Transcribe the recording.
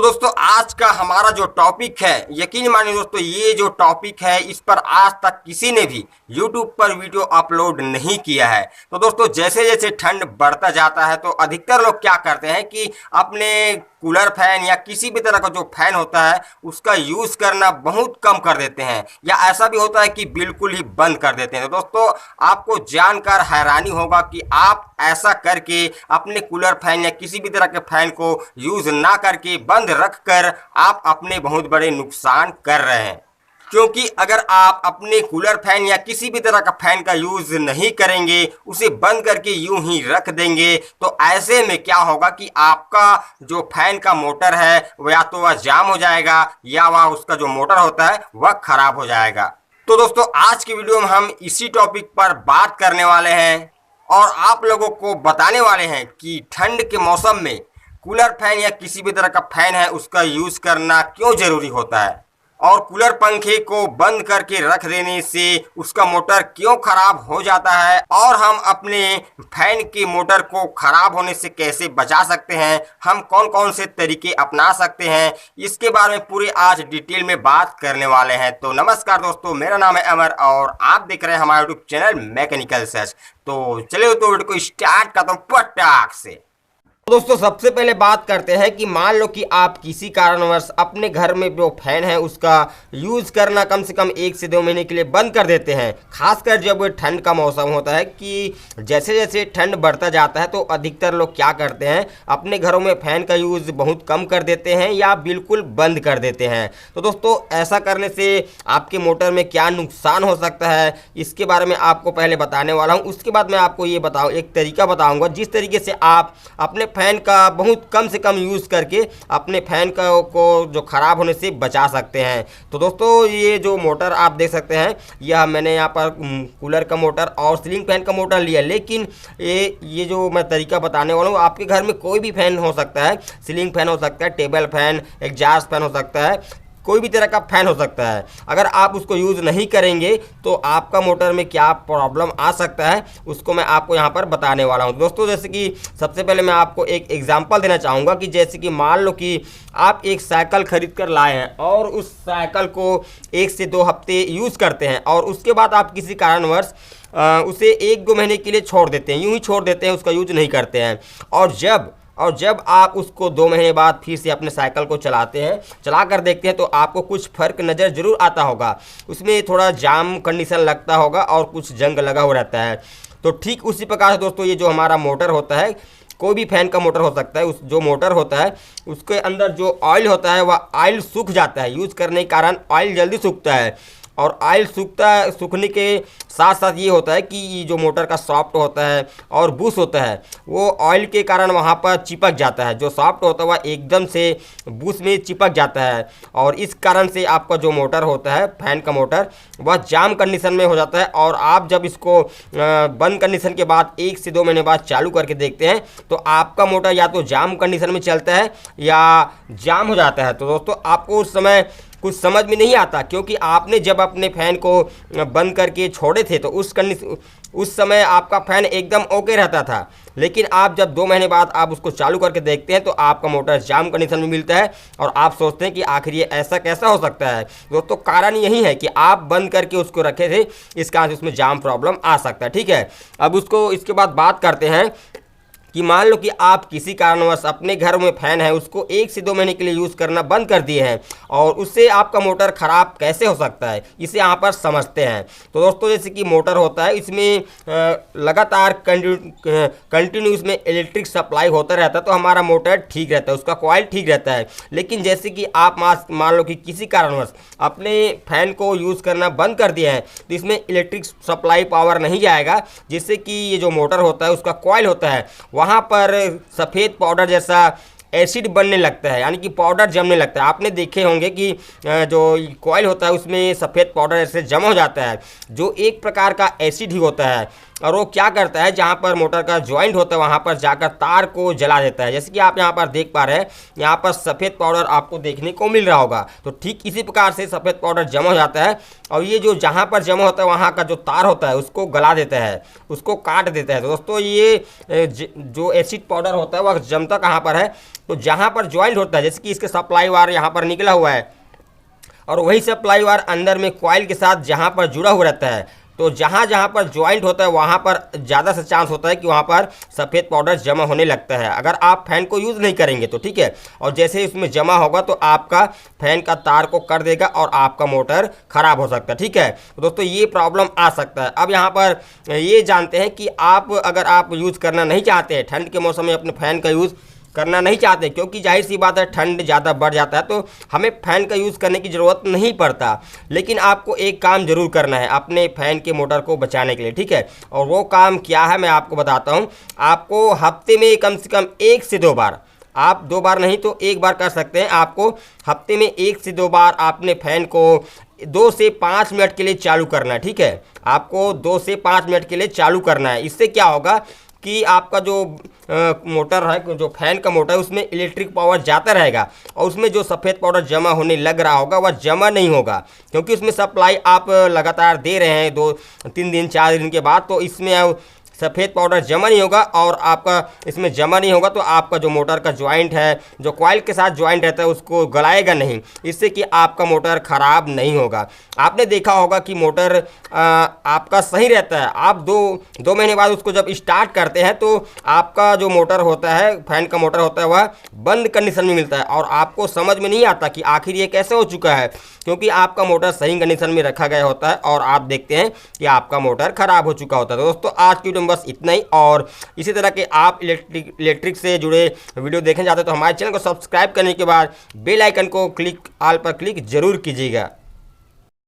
दोस्तों आज का हमारा जो टॉपिक है, यकीन मानिए दोस्तों, ये जो टॉपिक है इस पर आज तक किसी ने भी YouTube पर वीडियो अपलोड नहीं किया है। तो दोस्तों जैसे जैसे ठंड बढ़ता जाता है तो अधिकतर लोग क्या करते हैं कि अपने कूलर फैन या किसी भी तरह का जो फैन होता है उसका यूज़ करना बहुत कम कर देते हैं, या ऐसा भी होता है कि बिल्कुल ही बंद कर देते हैं। तो दोस्तों आपको जानकर हैरानी होगा कि आप ऐसा करके अपने कूलर फैन या किसी भी तरह के फैन को यूज़ ना करके बंद रखकर आप अपने बहुत बड़े नुकसान कर रहे हैं। क्योंकि अगर आप अपने कूलर फैन या किसी भी तरह का फैन का यूज़ नहीं करेंगे, उसे बंद करके यूं ही रख देंगे, तो ऐसे में क्या होगा कि आपका जो फैन का मोटर है वह या तो वह जाम हो जाएगा या वह उसका जो मोटर होता है वह खराब हो जाएगा। तो दोस्तों आज की वीडियो में हम इसी टॉपिक पर बात करने वाले हैं और आप लोगों को बताने वाले हैं कि ठंड के मौसम में कूलर फैन या किसी भी तरह का फैन है उसका यूज़ करना क्यों ज़रूरी होता है, और कूलर पंखे को बंद करके रख देने से उसका मोटर क्यों खराब हो जाता है, और हम अपने फैन के मोटर को खराब होने से कैसे बचा सकते हैं, हम कौन कौन से तरीके अपना सकते हैं, इसके बारे में पूरे आज डिटेल में बात करने वाले हैं। तो नमस्कार दोस्तों, मेरा नाम है अमर और आप देख रहे हैं हमारा यूट्यूब चैनल मैकेनिकल सर्च। तो चलिए तो वीडियो को स्टार्ट करता हूँ पटाख से। दोस्तों सबसे पहले बात करते हैं कि मान लो कि आप किसी कारणवश अपने घर में जो फैन है उसका यूज़ करना कम से कम 1 से 2 महीने के लिए बंद कर देते हैं। खासकर जब ठंड का मौसम होता है कि जैसे जैसे ठंड बढ़ता जाता है तो अधिकतर लोग क्या करते हैं, अपने घरों में फ़ैन का यूज़ बहुत कम कर देते हैं या बिल्कुल बंद कर देते हैं। तो दोस्तों ऐसा करने से आपके मोटर में क्या नुकसान हो सकता है इसके बारे में आपको पहले बताने वाला हूँ। उसके बाद मैं आपको ये एक तरीका बताऊँगा जिस तरीके से आप अपने फैन का बहुत कम से कम यूज़ करके अपने फैन को जो ख़राब होने से बचा सकते हैं। तो दोस्तों ये जो मोटर आप देख सकते हैं, यह मैंने यहाँ पर कूलर का मोटर और सीलिंग फैन का मोटर लिया, लेकिन ये जो मैं तरीका बताने वाला हूँ आपके घर में कोई भी फैन हो सकता है, सीलिंग फैन हो सकता है, टेबल फैन, एग्जॉस्ट फैन हो सकता है, कोई भी तरह का फ़ैन हो सकता है। अगर आप उसको यूज़ नहीं करेंगे तो आपका मोटर में क्या प्रॉब्लम आ सकता है उसको मैं आपको यहाँ पर बताने वाला हूँ। दोस्तों जैसे कि सबसे पहले मैं आपको एक एग्जांपल देना चाहूँगा कि जैसे कि मान लो कि आप एक साइकिल खरीद कर लाए हैं और उस साइकिल को 1 से 2 हफ्ते यूज़ करते हैं और उसके बाद आप किसी कारणवश उसे 1-2 महीने के लिए छोड़ देते हैं, यूँ ही छोड़ देते हैं, उसका यूज़ नहीं करते हैं। और जब आप उसको 2 महीने बाद फिर से अपने साइकिल को चलाते हैं, चला कर देखते हैं तो आपको कुछ फ़र्क नज़र ज़रूर आता होगा। उसमें थोड़ा जाम कंडीशन लगता होगा और कुछ जंग लगा हुआ रहता है। तो ठीक उसी प्रकार से दोस्तों ये जो हमारा मोटर होता है, कोई भी फैन का मोटर हो सकता है, उस जो मोटर होता है उसके अंदर जो ऑयल होता है वह ऑयल सूख जाता है। यूज़ करने के कारण ऑयल जल्दी सूखता है और ऑयल सूखने के साथ साथ ये होता है कि जो मोटर का सॉफ्ट होता है और बुश होता है वो ऑयल के कारण वहाँ पर चिपक जाता है। जो सॉफ्ट होता है वह एकदम से बुश में चिपक जाता है और इस कारण से आपका जो मोटर होता है फैन का मोटर वह जाम कंडीशन में हो जाता है। और आप जब इसको बंद कंडीशन के बाद 1 से 2 महीने बाद चालू करके देखते हैं तो आपका मोटर या तो जाम कंडीशन में चलता है या जाम हो जाता है। तो दोस्तों आपको उस समय कुछ समझ में नहीं आता, क्योंकि आपने जब अपने फ़ैन को बंद करके छोड़े थे तो उस समय आपका फ़ैन एकदम ओके रहता था, लेकिन आप जब 2 महीने बाद आप उसको चालू करके देखते हैं तो आपका मोटर जाम कंडीशन में मिलता है और आप सोचते हैं कि आखिर ये ऐसा कैसा हो सकता है। दोस्तों कारण यही है कि आप बंद करके उसको रखे थे, इस कारण से उसमें जाम प्रॉब्लम आ सकता है। ठीक है, अब इसके बाद बात करते हैं कि मान लो कि आप किसी कारणवश अपने घर में फ़ैन है उसको 1 से 2 महीने के लिए यूज़ करना बंद कर दिए हैं और उससे आपका मोटर ख़राब कैसे हो सकता है इसे यहाँ पर समझते हैं। तो दोस्तों जैसे कि मोटर होता है इसमें लगातार कंटिन्यू इसमें इलेक्ट्रिक सप्लाई होता रहता है तो हमारा मोटर ठीक रहता है, उसका कॉइल ठीक रहता है। लेकिन जैसे कि आप मान लो कि किसी कारणवश अपने फ़ैन को यूज़ करना बंद कर दिए हैं तो इसमें इलेक्ट्रिक सप्लाई पावर नहीं जाएगा, जिससे कि ये जो मोटर होता है उसका कॉइल होता है वहाँ पर सफ़ेद पाउडर जैसा एसिड बनने लगता है, यानी कि पाउडर जमने लगता है। आपने देखे होंगे कि जो कॉइल होता है उसमें सफ़ेद पाउडर ऐसे जमा हो जाता है, जो एक प्रकार का एसिड ही होता है। और वो क्या करता है, जहाँ पर मोटर का ज्वाइंट होता है वहाँ पर जाकर तार को जला देता है। जैसे कि आप यहाँ पर देख पा रहे हैं, यहाँ पर सफ़ेद पाउडर आपको देखने को मिल रहा होगा। तो ठीक इसी प्रकार से सफ़ेद पाउडर जमा हो जाता है और ये जो जहाँ पर जमा होता है वहाँ का जो तार होता है उसको गला देता है, उसको काट देता है। तो दोस्तों ये जो एसिड पाउडर होता है वह जमता कहाँ पर है, तो जहाँ पर ज्वाइंट होता है, जैसे कि इसके सप्लाई वायर यहाँ पर निकला हुआ है और वही सप्लाई वायर अंदर में कॉइल के साथ जहाँ पर जुड़ा हुआ रहता है। तो जहाँ जहाँ पर ज्वाइंट होता है वहाँ पर ज़्यादा से चांस होता है कि वहाँ पर सफ़ेद पाउडर जमा होने लगता है, अगर आप फैन को यूज़ नहीं करेंगे तो, ठीक है। और जैसे ही उसमें जमा होगा तो आपका फैन का तार को कर देगा और आपका मोटर ख़राब हो सकता है, ठीक है। तो दोस्तों ये प्रॉब्लम आ सकता है। अब यहाँ पर ये जानते हैं कि आप अगर आप यूज़ करना नहीं चाहते हैं, ठंड के मौसम में अपने फ़ैन का यूज़ करना नहीं चाहते, क्योंकि जाहिर सी बात है ठंड ज़्यादा बढ़ जाता है तो हमें फ़ैन का यूज़ करने की ज़रूरत नहीं पड़ता। लेकिन आपको एक काम ज़रूर करना है अपने फ़ैन के मोटर को बचाने के लिए, ठीक है। और वो काम क्या है मैं आपको बताता हूँ। आपको हफ्ते में कम से कम 1 से 2 बार, आप 2 बार नहीं तो 1 बार कर सकते हैं, आपको हफ्ते में 1 से 2 बार अपने फ़ैन को 2 से 5 मिनट के लिए चालू करना है, ठीक है। आपको 2 से 5 मिनट के लिए चालू करना है। इससे क्या होगा कि आपका जो मोटर है, जो फैन का मोटर है, उसमें इलेक्ट्रिक पावर जाता रहेगा और उसमें जो सफ़ेद पाउडर जमा होने लग रहा होगा वह जमा नहीं होगा, क्योंकि उसमें सप्लाई आप लगातार दे रहे हैं 2-3 दिन 4 दिन के बाद, तो इसमें सफ़ेद पाउडर जमा नहीं होगा और आपका इसमें जमा नहीं होगा तो आपका जो मोटर का ज्वाइंट है, जो कॉइल के साथ ज्वाइंट रहता है, उसको गलाएगा नहीं, इससे कि आपका मोटर ख़राब नहीं होगा। आपने देखा होगा कि मोटर आपका सही रहता है, आप दो महीने बाद उसको जब स्टार्ट करते हैं तो आपका जो मोटर होता है, फैन का मोटर होता है, वह बंद कंडीशन में मिलता है और आपको समझ में नहीं आता कि आखिर ये कैसे हो चुका है, क्योंकि आपका मोटर सही कंडीशन में रखा गया होता है और आप देखते हैं कि आपका मोटर ख़राब हो चुका होता है। तो दोस्तों आज की वीडियो में बस इतना ही, और इसी तरह के आप इलेक्ट्रिक से जुड़े वीडियो देखना चाहते हैं तो हमारे चैनल को सब्सक्राइब करने के बाद बेल आइकन को क्लिक ऑल पर क्लिक जरूर कीजिएगा।